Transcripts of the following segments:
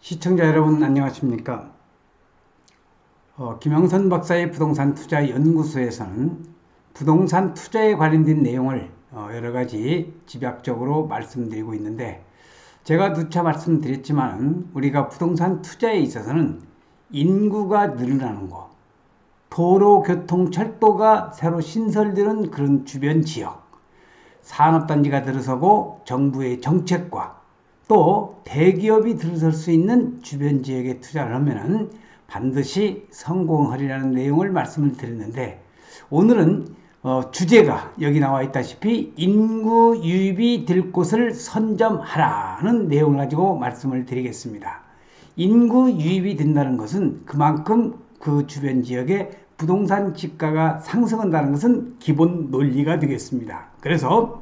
시청자 여러분 안녕하십니까? 김영선 박사의 부동산 투자 연구소에서는 부동산 투자에 관련된 내용을 여러 가지 집약적으로 말씀드리고 있는데, 제가 누차 말씀드렸지만 우리가 부동산 투자에 있어서는 인구가 늘어나는 거, 도로, 교통, 철도가 새로 신설되는 그런 주변 지역, 산업단지가 들어서고 정부의 정책과 또 대기업이 들어설 수 있는 주변 지역에 투자를 하면은 반드시 성공하리라는 내용을 말씀을 드렸는데, 오늘은 주제가 여기 나와 있다시피 인구 유입이 될 곳을 선점하라는 내용을 가지고 말씀을 드리겠습니다. 인구 유입이 된다는 것은 그만큼 그 주변 지역에 부동산 지가가 상승한다는 것은 기본 논리가 되겠습니다. 그래서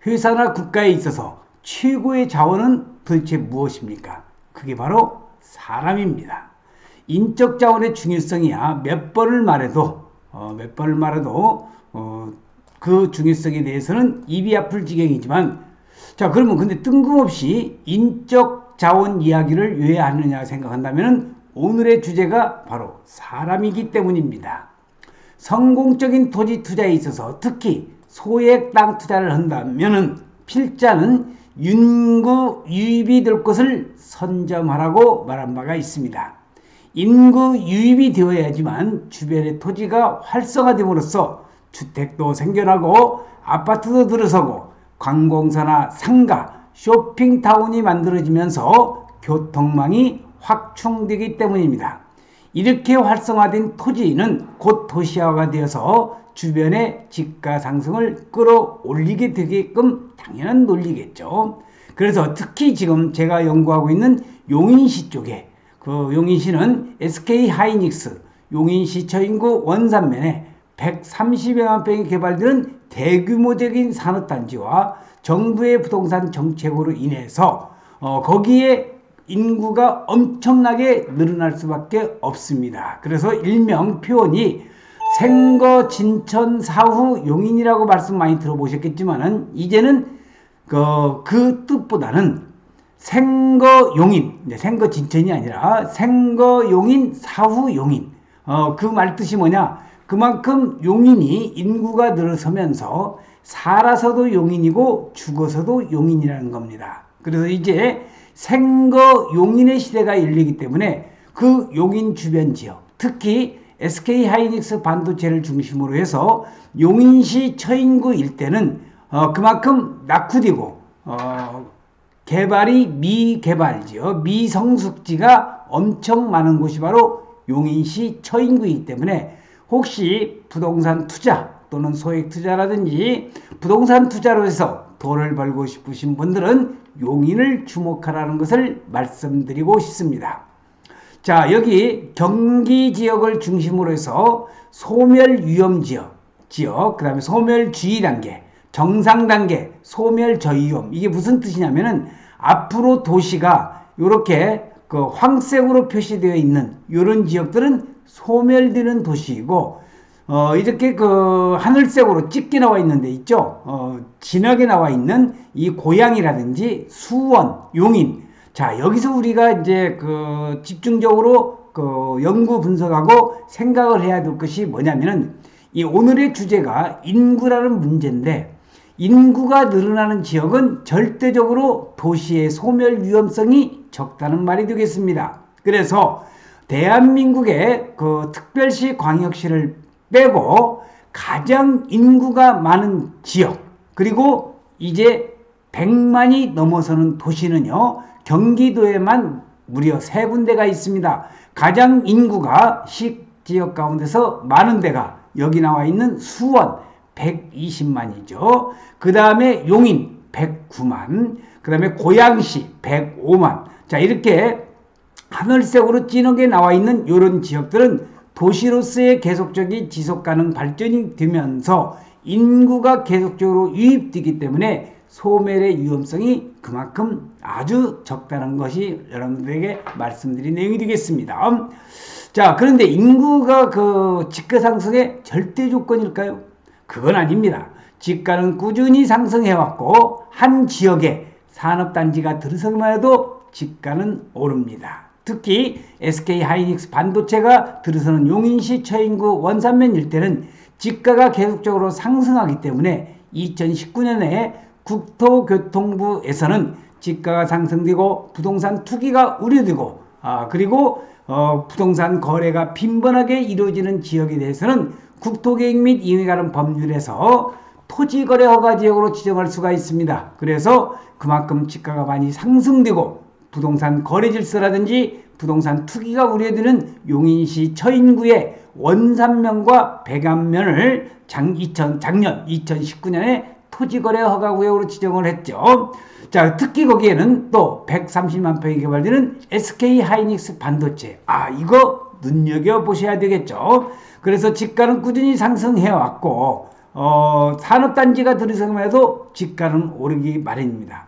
회사나 국가에 있어서 최고의 자원은 도대체 무엇입니까? 그게 바로 사람입니다. 인적 자원의 중요성이야 몇 번을 말해도 그 중요성에 대해서는 입이 아플 지경이지만, 자, 그러면 근데 뜬금없이 인적 자원 이야기를 왜 하느냐 생각한다면 오늘의 주제가 바로 사람이기 때문입니다. 성공적인 토지 투자에 있어서 특히 소액 땅 투자를 한다면은 필자는 인구 유입이 될 것을 선점하라고 말한 바가 있습니다. 인구 유입이 되어야지만 주변의 토지가 활성화됨으로써 주택도 생겨나고 아파트도 들어서고 관공서나 상가, 쇼핑타운이 만들어지면서 교통망이 확충되기 때문입니다. 이렇게 활성화된 토지는 곧 도시화가 되어서 주변의 집가 상승을 끌어올리게 되게끔 당연한 논리겠죠. 그래서 특히 지금 제가 연구하고 있는 용인시 쪽에, 그 용인시는 SK 하이닉스 용인시 저인구 원산면에 130여만 평이 개발되는 대규모적인 산업단지와 정부의 부동산 정책으로 인해서 거기에 인구가 엄청나게 늘어날 수밖에 없습니다. 그래서 일명 표현이 생거 진천 사후 용인이라고 말씀 많이 들어보셨겠지만은 이제는 그 뜻보다는 생거 용인, 생거 진천이 아니라 생거 용인 사후 용인. 그 말 뜻이 뭐냐? 그만큼 용인이 인구가 늘어서면서 살아서도 용인이고 죽어서도 용인이라는 겁니다. 그래서 이제 생거 용인의 시대가 열리기 때문에 그 용인 주변 지역, 특히 SK 하이닉스 반도체를 중심으로 해서 용인시 처인구 일대는 그만큼 낙후되고 개발이 미개발지요, 미성숙지가 엄청 많은 곳이 바로 용인시 처인구이기 때문에 혹시 부동산 투자 또는 소액 투자라든지 부동산 투자로 해서 돈을 벌고 싶으신 분들은 용인을 주목하라는 것을 말씀드리고 싶습니다. 자, 여기 경기 지역을 중심으로 해서 소멸 위험 지역, 그 다음에 소멸 주의 단계, 정상 단계, 소멸 저위험. 이게 무슨 뜻이냐면은 앞으로 도시가 이렇게 그 황색으로 표시되어 있는 이런 지역들은 소멸되는 도시이고, 이렇게 그 하늘색으로 짙게 나와 있는 데 있죠. 진하게 나와 있는 이 고양이라든지 수원, 용인. 자, 여기서 우리가 이제 그 집중적으로 그 연구 분석하고 생각을 해야 될 것이 뭐냐면은, 이 오늘의 주제가 인구라는 문제인데, 인구가 늘어나는 지역은 절대적으로 도시의 소멸 위험성이 적다는 말이 되겠습니다. 그래서 대한민국의 그 특별시, 광역시를 빼고 가장 인구가 많은 지역, 그리고 이제 100만이 넘어서는 도시는요, 경기도에만 무려 3군데가 있습니다. 가장 인구가 시지역 가운데서 많은 데가 여기 나와 있는 수원 120만이죠. 그 다음에 용인 109만, 그 다음에 고양시 105만. 자, 이렇게 하늘색으로 진하게 나와 있는 이런 지역들은 도시로서의 계속적인 지속가능 발전이 되면서 인구가 계속적으로 유입되기 때문에 소멸의 위험성이 그만큼 아주 적다는 것이 여러분들에게 말씀드린 내용이 되겠습니다. 자, 그런데 인구가 그 집가 상승의 절대 조건일까요? 그건 아닙니다. 집가는 꾸준히 상승해왔고 한 지역에 산업단지가 들어서기만 해도 집가는 오릅니다. 특히 SK하이닉스 반도체가 들어서는 용인시 처인구 원산면 일대는 집가가 계속적으로 상승하기 때문에 2019년에 국토교통부에서는 집가가 상승되고 부동산 투기가 우려되고 그리고 부동산 거래가 빈번하게 이루어지는 지역에 대해서는 국토계획 및 이에 관한 법률에서 토지거래 허가 지역으로 지정할 수가 있습니다. 그래서 그만큼 집가가 많이 상승되고 부동산 거래 질서라든지 부동산 투기가 우려되는 용인시 처인구의 원산면과 백안면을 작년 2019년에 토지거래 허가구역으로 지정을 했죠. 자, 특히 거기에는 또 130만 평이 개발되는 SK하이닉스 반도체. 이거 눈여겨보셔야 되겠죠. 그래서 집가는 꾸준히 상승해왔고, 산업단지가 들어서기만 해도 집가는 오르기 마련입니다.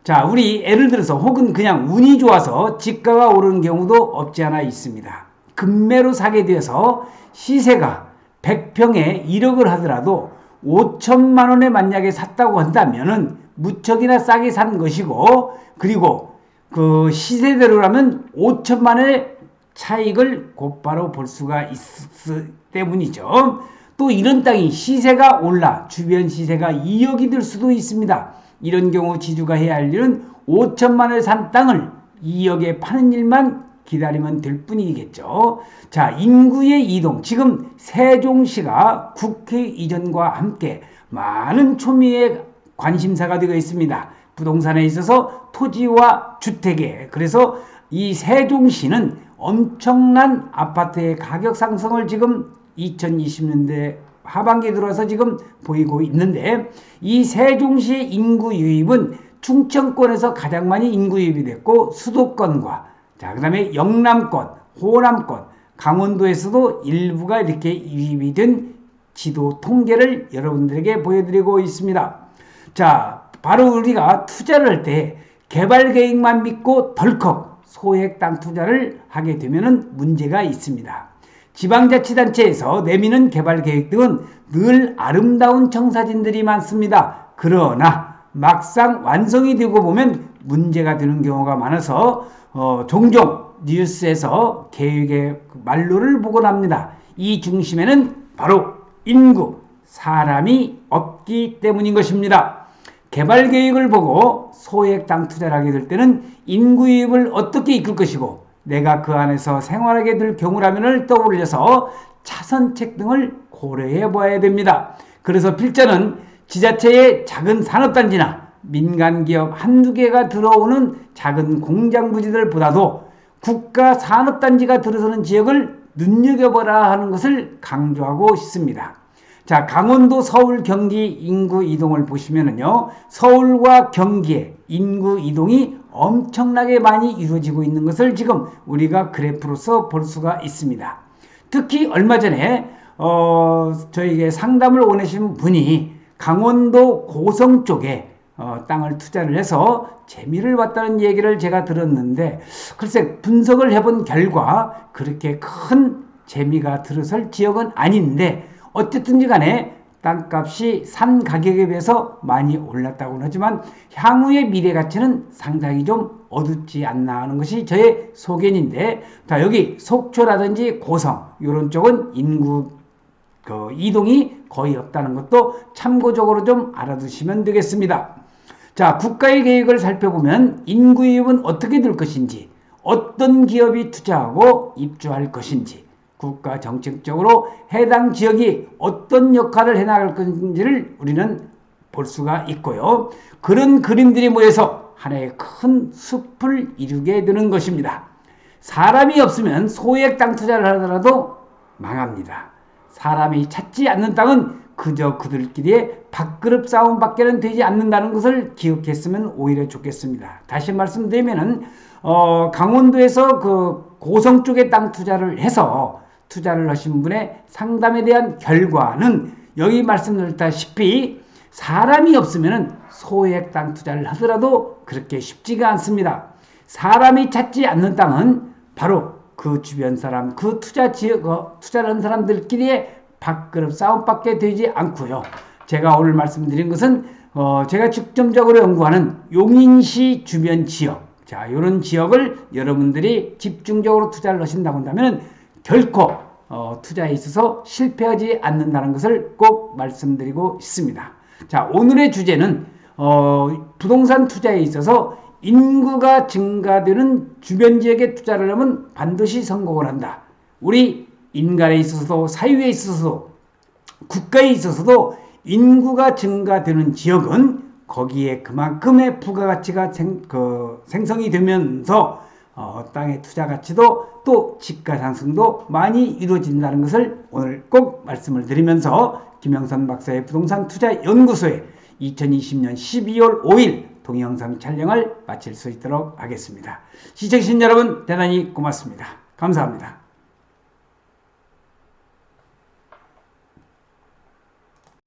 자, 우리 예를 들어서 혹은 그냥 운이 좋아서 집가가 오르는 경우도 없지 않아 있습니다. 급매로 사게 되어서 시세가 100평에 1억을 하더라도 5천만 원에 만약에 샀다고 한다면은 무척이나 싸게 산 것이고, 그리고 그 시세대로라면 5천만 원의 차익을 곧바로 볼 수가 있기 때문이죠. 또 이런 땅이 시세가 올라 주변 시세가 2억이 될 수도 있습니다. 이런 경우 지주가 해야 할 일은 5천만 원에 산 땅을 2억에 파는 일만 기다리면 될 뿐이겠죠. 자, 인구의 이동. 지금 세종시가 국회 이전과 함께 많은 초미의 관심사가 되어 있습니다. 부동산에 있어서 토지와 주택에. 그래서 이 세종시는 엄청난 아파트의 가격 상승을 지금 2020년대 하반기에 들어와서 지금 보이고 있는데, 이 세종시의 인구 유입은 충청권에서 가장 많이 인구 유입이 됐고, 수도권과 그 다음에 영남권, 호남권, 강원도에서도 일부가 이렇게 유입이 된 지도 통계를 여러분들에게 보여드리고 있습니다. 자, 바로 우리가 투자를 할 때 개발 계획만 믿고 덜컥 소액 땅 투자를 하게 되면 문제가 있습니다. 지방자치단체에서 내미는 개발 계획 등은 늘 아름다운 청사진들이 많습니다. 그러나 막상 완성이 되고 보면 문제가 되는 경우가 많아서 종종 뉴스에서 계획의 말로를 보곤 합니다. 이 중심에는 바로 인구, 사람이 없기 때문인 것입니다. 개발 계획을 보고 소액 땅 투자를 하게 될 때는 인구 유입을 어떻게 이끌 것이고 내가 그 안에서 생활하게 될 경우라면을 떠올려서 차선책 등을 고려해 봐야 됩니다. 그래서 필자는 지자체의 작은 산업단지나 민간기업 한두 개가 들어오는 작은 공장 부지들보다도 국가 산업단지가 들어서는 지역을 눈여겨보라 하는 것을 강조하고 싶습니다. 자, 강원도, 서울, 경기 인구 이동을 보시면은요, 서울과 경기의 인구 이동이 엄청나게 많이 이루어지고 있는 것을 지금 우리가 그래프로서 볼 수가 있습니다. 특히 얼마 전에 저에게 상담을 원하신 분이 강원도 고성 쪽에 땅을 투자를 해서 재미를 봤다는 얘기를 제가 들었는데, 글쎄 분석을 해본 결과 그렇게 큰 재미가 들어설 지역은 아닌데, 어쨌든지 간에 땅값이 산 가격에 비해서 많이 올랐다고는 하지만 향후의 미래 가치는 상당히 좀 어둡지 않나 하는 것이 저의 소견인데, 자, 여기 속초라든지 고성 이런 쪽은 인구 이동이 거의 없다는 것도 참고적으로 좀 알아두시면 되겠습니다. 자, 국가의 계획을 살펴보면 인구 유입은 어떻게 될 것인지, 어떤 기업이 투자하고 입주할 것인지, 국가 정책적으로 해당 지역이 어떤 역할을 해나갈 건지를 우리는 볼 수가 있고요. 그런 그림들이 모여서 하나의 큰 숲을 이루게 되는 것입니다. 사람이 없으면 소액 땅 투자를 하더라도 망합니다. 사람이 찾지 않는 땅은 그저 그들끼리의 밥그릇 싸움밖에는 되지 않는다는 것을 기억했으면 오히려 좋겠습니다. 다시 말씀드리면은 강원도에서 그 고성 쪽에 땅 투자를 해서 투자를 하신 분의 상담에 대한 결과는 여기 말씀드렸다시피 사람이 없으면 소액 땅 투자를 하더라도 그렇게 쉽지가 않습니다. 사람이 찾지 않는 땅은 바로 그 주변 사람, 그 투자를 한 사람들끼리의 밥그릇 싸움밖에 되지 않고요. 제가 오늘 말씀드린 것은 제가 중점적으로 연구하는 용인시 주변 지역, 자, 이런 지역을 여러분들이 집중적으로 투자를 하신다고 한다면 결코 투자에 있어서 실패하지 않는다는 것을 꼭 말씀드리고 있습니다. 자, 오늘의 주제는 부동산 투자에 있어서 인구가 증가되는 주변 지역에 투자를 하면 반드시 성공을 한다. 우리 인간에 있어서도 사회에 있어서도 국가에 있어서도 인구가 증가되는 지역은 거기에 그만큼의 부가가치가 생성이 되면서 땅의 투자 가치도 또 집가 상승도 많이 이루어진다는 것을 오늘 꼭 말씀을 드리면서 김영선 박사의 부동산 투자 연구소에 2020년 12월 5일 동영상 촬영을 마칠 수 있도록 하겠습니다. 시청해주신 여러분 대단히 고맙습니다. 감사합니다.